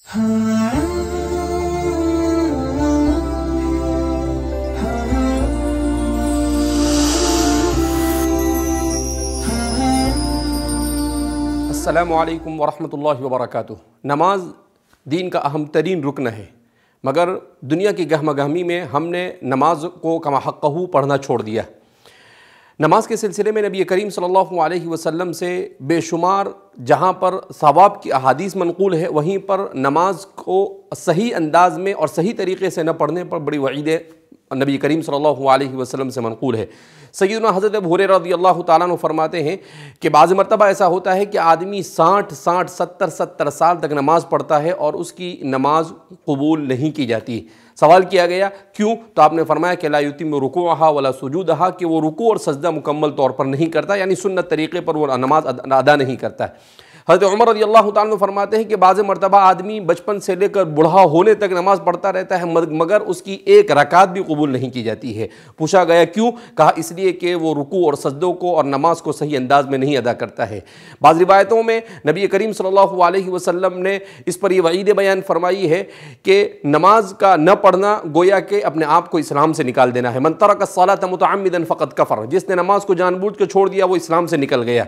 السلام علیکم ورحمۃ اللہ وبرکاتہ۔ نماز دین کا اہم ترین رکن ہے، مگر دنیا کی گہمہ گہمی میں ہم نے نماز کو کما حقہ پڑھنا چھوڑ دیا۔ نماز کے سلسلے میں نبی کریم صلی اللہ علیہ وسلم سے بے شمار جہاں پر ثواب کی احادیث منقول ہے، وہیں پر نماز کو صحیح انداز میں اور صحیح طریقے سے نہ پڑھنے پر بڑی وعیدیں نبی کریم صلی اللہ علیہ وسلم سے منقول ہے۔ سیدنا حضرت ابو ہریرہ رضی اللہ تعالیٰ عنہ فرماتے ہیں کہ بعض مرتبہ ایسا ہوتا ہے کہ آدمی 60 سال تک نماز پڑھتا ہے اور اس کی نماز قبول نہیں کی جاتی۔ سوال کیا گیا کیوں؟ تو آپ نے فرمایا کہ لا یتم رکوعہا ولا سجودہا، کہ وہ رکوع اور سجدہ مکمل طور پر نہیں کرتا، یعنی سنت طریقے پر وہ نماز ادا نہیں کرتا ہے۔ حضرت عمر رضی اللہ تعالیٰ عنہ فرماتے ہیں کہ بعض مرتبہ آدمی بچپن سے لے کر بوڑھا ہونے تک نماز پڑھتا رہتا ہے مگر اس کی ایک رکعت بھی قبول نہیں کی جاتی ہے۔ پوچھا گیا کیوں؟ کہا اس لیے کہ وہ رکوع اور سجدوں کو اور نماز کو صحیح انداز میں نہیں ادا کرتا ہے۔ بعض روایتوں میں نبی کریم صلی اللہ علیہ وسلم نے اس پر یہ وعید بیان فرمائی ہے کہ نماز کا نہ پڑھنا گویا کہ اپنے آپ کو اسلام سے نکال دینا ہے۔ من ترک الصلاۃ متعمدا فقد کفر، جس نے نماز کو جان بوجھ کے چھوڑ دیا وہ اسلام سے نکل گیا۔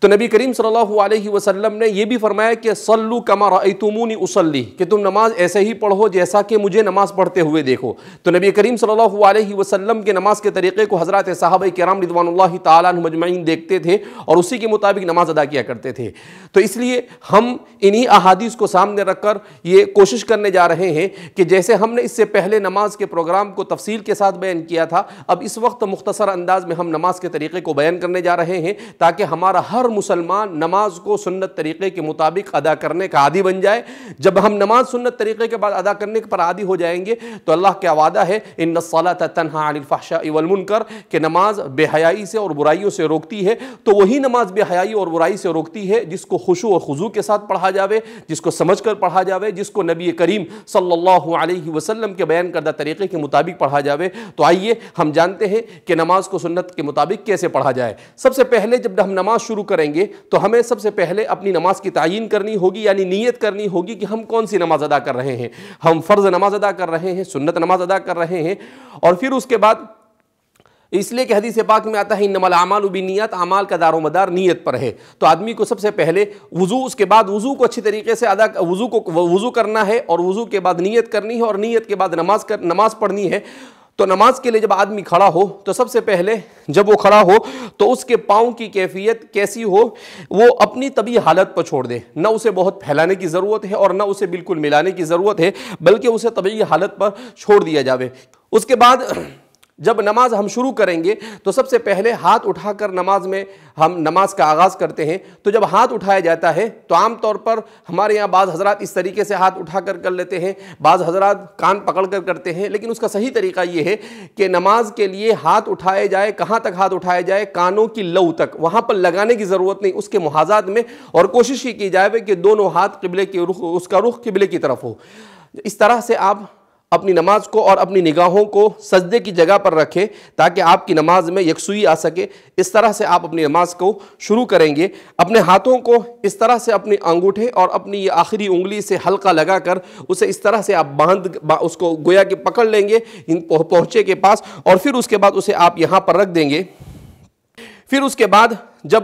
تو نبی کریم صلی اللہ علیہ وسلم نے یہ بھی فرمایا کہ صلو کما رأیتمونی اصلی، کہ تم نماز ایسے ہی پڑھو جیسا کہ مجھے نماز پڑھتے ہوئے دیکھو۔ تو نبی کریم صلی اللہ علیہ وسلم کے نماز کے طریقے کو حضرات صحابہ کرام رضوان اللہ تعالیٰ عنہم اجمعین دیکھتے تھے اور اسی کے مطابق نماز ادا کیا کرتے تھے۔ تو اس لیے ہم انہی احادیث کو سامنے رکھ کر یہ کوشش کرنے جا رہے ہیں کہ جیسے ہم نے اس سے پہلے نماز کے پروگرام کو تفصیل کے ساتھ بیان کیا تھا، اب اس وقت مختصر انداز میں ہم نماز کے طریقے کو بیان کرنے جا رہے ہیں تاکہ ہمارا ہر مسلمان نماز کو سنت طریقے کے مطابق ادا کرنے کا عادی بن جائے۔ جب ہم نماز سنت طریقے کے بعد ادا کرنے پر عادی ہو جائیں گے تو اللہ کا وعدہ ہے ان الصلاۃ تنہی عن الفحشاء والمنکر، کہ نماز بے حیائی سے اور برائیوں سے روکتی ہے۔ تو وہی نماز بے حیائی اور برائی سے روکتی ہے جس کو خشوع اور خضوع کے ساتھ پڑھا جاوے، جس کو سمجھ کر پڑھا جاوے، جس کو نبی کریم صلی اللہ علیہ وسلم کے بیان کردہ طریقے کے مطابق پڑھا جاوے۔ تو آئیے ہم جانتے ہیں کہ نماز کو سنت کے مطابق کیسے پڑھا جائے۔ سب سے پہلے جب ہم نماز شروع کریں گے تو ہمیں سب سے پہلے اپنی نماز کی تعیین کرنی ہوگی، یعنی نیت کرنی ہوگی کہ ہم کون سی نماز ادا کر رہے ہیں۔ ہم فرض نماز ادا کر رہے ہیں، سنت نماز ادا کر رہے ہیں، اور پھر اس کے بعد اس لیے کہ حدیث پاک میں آتا ہے انما الاعمال بالنیات، اعمال کا دار و مدار نیت پر ہے۔ تو آدمی کو سب سے پہلے وضو، اس کے بعد وضو کو اچھی طریقے سے وضو کرنا ہے، اور وضو کے بعد نیت کرنی ہے، اور نیت کے بعد نماز پڑھنی ہے۔ تو نماز کے لیے جب آدمی کھڑا ہو تو سب سے پہلے جب وہ کھڑا ہو تو اس کے پاؤں کی کیفیت کیسی ہو، وہ اپنی طبیعی حالت پر چھوڑ دے۔ نہ اسے بہت پھیلانے کی ضرورت ہے اور نہ اسے بالکل ملانے کی ضرورت ہے، بلکہ اسے طبیعی حالت پر چھوڑ دیا جاوے۔ اس کے بعد جب نماز ہم شروع کریں گے تو سب سے پہلے ہاتھ اٹھا کر ہم نماز کا آغاز کرتے ہیں۔ تو جب ہاتھ اٹھایا جاتا ہے تو عام طور پر ہمارے یہاں بعض حضرات اس طریقے سے ہاتھ اٹھا کر لیتے ہیں، بعض حضرات کان پکڑ کر کرتے ہیں، لیکن اس کا صحیح طریقہ یہ ہے کہ نماز کے لیے ہاتھ اٹھائے جائے، کہاں تک ہاتھ اٹھائے جائے؟ کانوں کی لو تک، وہاں پر لگانے کی ضرورت نہیں، اس کے محاذات میں، اور کوشش ہی کی جائے کہ دونوں ہاتھ قبلے کے رخ، اس کا رخ قبلے کی طرف ہو۔ اس طرح سے آپ اپنی نماز کو اور اپنی نگاہوں کو سجدے کی جگہ پر رکھیں تاکہ آپ کی نماز میں یکسوئی آ سکے۔ اس طرح سے آپ اپنی نماز کو شروع کریں گے۔ اپنے ہاتھوں کو اس طرح سے اپنے انگوٹھے اور اپنی یہ آخری انگلی سے حلقہ لگا کر اسے اس طرح سے آپ اس کو گویا کہ پکڑ لیں گے پہنچے کے پاس، اور پھر اس کے بعد اسے آپ یہاں پر رکھ دیں گے۔ پھر اس کے بعد جب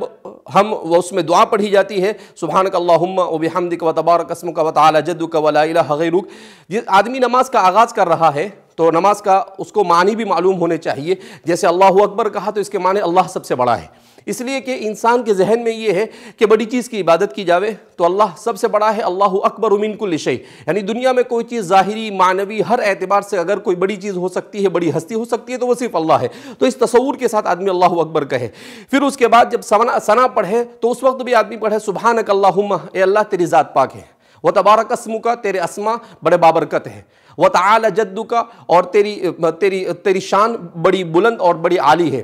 اس میں دعا پڑھی جاتی ہے سبحانک اللہم وبحمدک وتبارک اسمک وتعالی جدک ولا الہ غیرک، جس آدمی نماز کا آغاز کر رہا ہے تو نماز کا اس کو معنی بھی معلوم ہونے چاہیے۔ جیسے اللہ اکبر کہا تو اس کے معنی اللہ سب سے بڑا ہے، اس لیے کہ انسان کے ذہن میں یہ ہے کہ بڑی چیز کی عبادت کی جاوے تو اللہ سب سے بڑا ہے، اللہ اکبر من کل شیء، یعنی دنیا میں کوئی چیز ظاہری معنوی ہر اعتبار سے اگر کوئی بڑی چیز ہو سکتی ہے، بڑی ہستی ہو سکتی ہے تو وہ صرف اللہ ہے۔ تو اس تصور کے ساتھ آدمی اللہ اکبر کہے۔ پھر اس کے بعد جب ثنا پڑھے تو اس وقت بھی آدمی پڑھے سبحانک اللہم، اے اللہ تیری ذات پاک ہے، وتبارک اسمک، تیرے اسما بڑے بابرکت ہیں، وتعالی جدک، اور تیری شان بڑی بلند اور بڑی عالی ہے،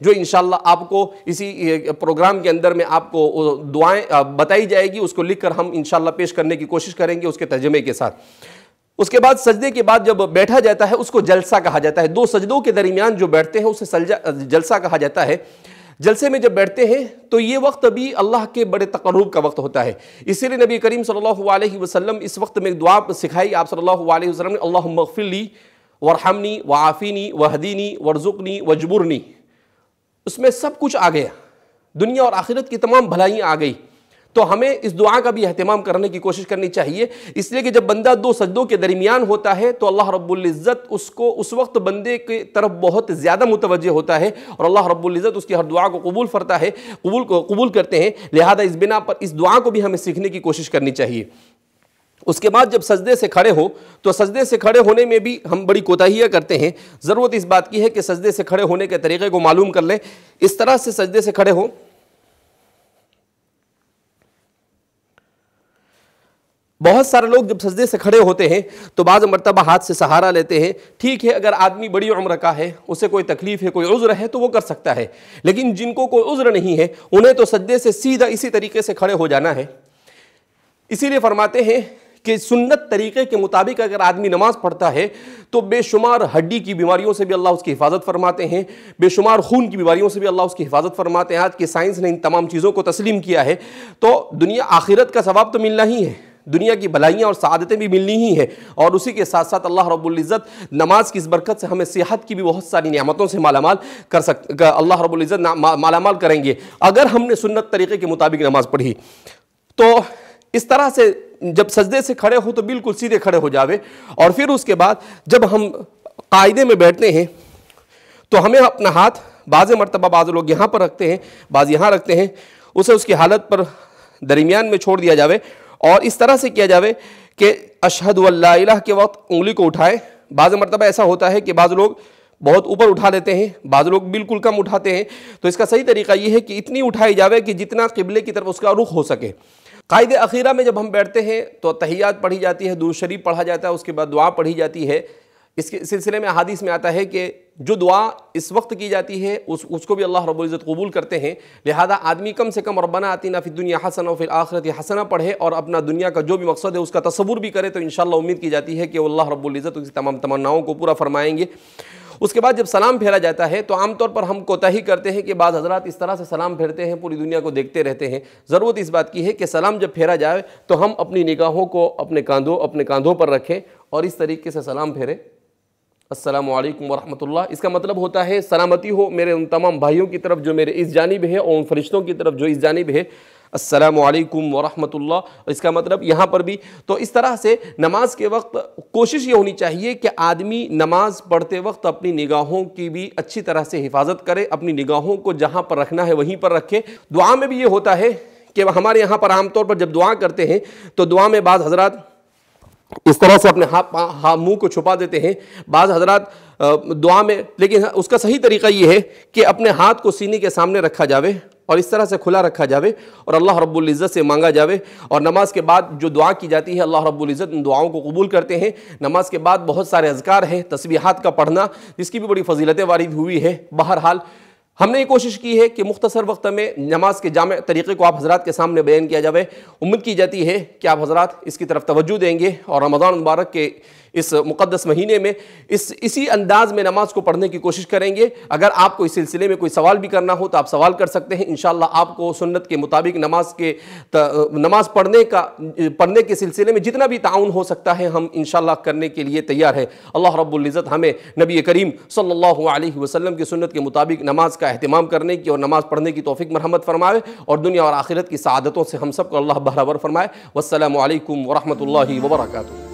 جو انشاءاللہ آپ کو اسی پروگرام کے اندر میں آپ کو دعائیں بتائی جائے گی، اس کو لکھ کر ہم انشاءاللہ پیش کرنے کی کوشش کریں گے اس کے ترجمے کے ساتھ۔ اس کے بعد سجدے کے بعد جب بیٹھا جاتا ہے اس کو جلسہ کہا جاتا ہے، 2 سجدوں کے درمیان جو بیٹھتے ہیں اسے جلسہ کہا جاتا ہے۔ جلسے میں جب بیٹھتے ہیں تو یہ وقت بھی اللہ کے بڑے تقرب کا وقت ہوتا ہے، اسی لیے نبی کریم صلی اللہ علیہ وسلم اس وقت میں ایک دعا سکھائی آپ صلی اللہ علیہ وسلم نے، اللہم اغفر لی وارحمنی وعافینی وہدینی وارزقنی وجبرنی۔ اس میں سب کچھ آ گیا، دنیا اور آخرت کی تمام بھلائیاں آ گئی، تو ہمیں اس دعا کا بھی اہتمام کرنے کی کوشش کرنی چاہیے، اس لیے کہ جب بندہ 2 سجدوں کے درمیان ہوتا ہے تو اللہ رب العزت اس کو اس وقت بندے کی طرف بہت زیادہ متوجہ ہوتا ہے، اور اللہ رب العزت اس کی ہر دعا کو قبول کرتے ہیں۔ لہذا اس بنا پر اس دعا کو بھی ہمیں سیکھنے کی کوشش کرنی چاہیے۔ اس کے بعد جب سجدے سے کھڑے ہو تو سجدے سے کھڑے ہونے میں بھی ہم بڑی کوتاہیاں کرتے ہیں، ضرورت اس بات کی ہے کہ سجدے سے کھڑے ہونے کے طریقے کو معلوم کر لیں۔ اس طرح سے سجدے سے کھڑے ہو، بہت سارے لوگ جب سجدے سے کھڑے ہوتے ہیں تو بعض مرتبہ ہاتھ سے سہارا لیتے ہیں، ٹھیک ہے اگر آدمی بڑی عمر کا ہے، اسے کوئی تکلیف ہے، کوئی عذر ہے تو وہ کر سکتا ہے، لیکن جن کو کوئی عذر نہیں ہے انہیں تو سجدے سے سیدھا اسی طریقے سے کھڑے ہو جانا ہے۔ اسی لیے فرماتے ہیں کہ سنت طریقے کے مطابق اگر آدمی نماز پڑھتا ہے تو بے شمار ہڈی کی بیماریوں سے بھی اللہ اس کی حفاظت فرماتے ہیں، بے شمار خون کی بیماریوں سے بھی اللہ اس کی حفاظت فرماتے ہیں۔ آج کی سائنس نے ان تمام چیزوں کو تسلیم کیا ہے، تو دنیا آخرت کا ثواب تو ملنا ہی ہے، دنیا کی بھلائیاں اور سعادتیں بھی ملنی ہی ہیں، اور اسی کے ساتھ ساتھ اللہ رب العزت نماز کی اس برکت سے ہمیں صحت کی بھی بہت ساری نعمتوں سے مالامال اللہ رب العزت مالامال کریں گے اگر ہم نے سنت طریقے کے مطابق نماز پڑھی۔ تو اس طرح سے جب سجدے سے کھڑے ہو تو بالکل سیدھے کھڑے ہو جاوے، اور پھر اس کے بعد جب ہم قاعدے میں بیٹھتے ہیں تو ہمیں اپنا ہاتھ بعض مرتبہ بعض لوگ یہاں پر رکھتے ہیں، بعض یہاں رکھتے ہیں، اسے اس کی حالت پر درمیان میں چھوڑ دیا جاوے، اور اس طرح سے کیا جاوے کہ اشہد ان لا الہ کے وقت انگلی کو اٹھائے۔ بعض مرتبہ ایسا ہوتا ہے کہ بعض لوگ بہت اوپر اٹھا لیتے ہیں، بعض لوگ بالکل کم اٹھاتے ہیں، تو اس کا صحیح طریقہ یہ ہے کہ اتنی اٹھائی جاوے کہ جتنا قبلے کی طرف اس کا رخ ہو سکے۔ قائد اخیرہ میں جب ہم بیٹھتے ہیں تو تحیات پڑھی جاتی ہے، درود شریف پڑھا جاتا ہے، اس کے بعد دعا پڑھی جاتی ہے۔ اس کے سلسلے میں احادیث میں آتا ہے کہ جو دعا اس وقت کی جاتی ہے اس کو بھی اللہ رب العزت قبول کرتے ہیں، لہذا آدمی کم سے کم ربنا آتنا فی الدنیا حسنہ وفی الآخرۃ حسنہ پڑھے اور اپنا دنیا کا جو بھی مقصد ہے اس کا تصور بھی کرے، تو انشاءاللہ امید کی جاتی ہے کہ اللہ رب العزت اس کی تمام تمناؤں کو پورا فرمائیں گے۔ اس کے بعد جب سلام پھیرا جاتا ہے تو عام طور پر ہم کوتاہی کرتے ہیں کہ بعض حضرات اس طرح سے سلام پھیرتے ہیں، پوری دنیا کو دیکھتے رہتے ہیں۔ ضرورت اس بات کی ہے کہ سلام جب پھیرا جائے تو ہم اپنی نگاہوں کو اپنے کاندھوں پر رکھیں اور اس طریقے سے سلام پھیریں، السلام علیکم ورحمۃ اللہ۔ اس کا مطلب ہوتا ہے سلامتی ہو میرے ان تمام بھائیوں کی طرف جو میرے اس جانب ہے، اور ان فرشتوں کی طرف جو اس جانب ہے، السلام علیکم ورحمۃ اللہ۔ اس کا مطلب یہاں پر بھی تو اس طرح سے نماز کے وقت کوشش یہ ہونی چاہیے کہ آدمی نماز پڑھتے وقت اپنی نگاہوں کی بھی اچھی طرح سے حفاظت کرے، اپنی نگاہوں کو جہاں پر رکھنا ہے وہیں پر رکھے۔ دعا میں بھی یہ ہوتا ہے کہ ہمارے یہاں پر عام طور پر جب دعا کرتے ہیں تو دعا میں بعض حضرات اس طرح سے اپنے منہ کو چھپا دیتے ہیں، بعض حضرات دعا میں، لیکن اس کا صحیح طریقہ یہ ہے کہ اپنے ہاتھ کو سینے کے سامنے رکھا جاوے اور اس طرح سے کھلا رکھا جاوے اور اللہ رب العزت سے مانگا جاوے، اور نماز کے بعد جو دعا کی جاتی ہے اللہ رب العزت ان دعاؤں کو قبول کرتے ہیں۔ نماز کے بعد بہت سارے اذکار ہیں، تسبیحات کا پڑھنا جس کی بھی بڑی فضیلتیں وارد ہوئی ہے۔ بہرحال ہم نے یہ کوشش کی ہے کہ مختصر وقت میں نماز کے جامع طریقے کو آپ حضرات کے سامنے بیان کیا جاوے۔ امید کی جاتی ہے کہ آپ حضرات اس کی طرف توجہ دیں گے اور رمضان مبارک کے اس مقدس مہینے میں اسی انداز میں نماز کو پڑھنے کی کوشش کریں گے۔ اگر آپ کو اس سلسلے میں کوئی سوال بھی کرنا ہو تو آپ سوال کر سکتے ہیں، انشاءاللہ آپ کو سنت کے مطابق نماز پڑھنے کے سلسلے میں جتنا بھی تعاون ہو سکتا ہے ہم انشاءاللہ کرنے کے لیے تیار ہیں۔ اللہ رب العزت ہمیں نبی کریم صلی اللہ علیہ وسلم کی سنت کے مطابق نماز کا اہتمام کرنے کی اور نماز پڑھنے کی توفیق مرحمت فرمائے، اور دنیا اور آخرت کی سعادتوں سے ہم سب کو اللہ بہرور فرمائے۔ والسلام علیکم ورحمۃ اللہ وبرکاتہ۔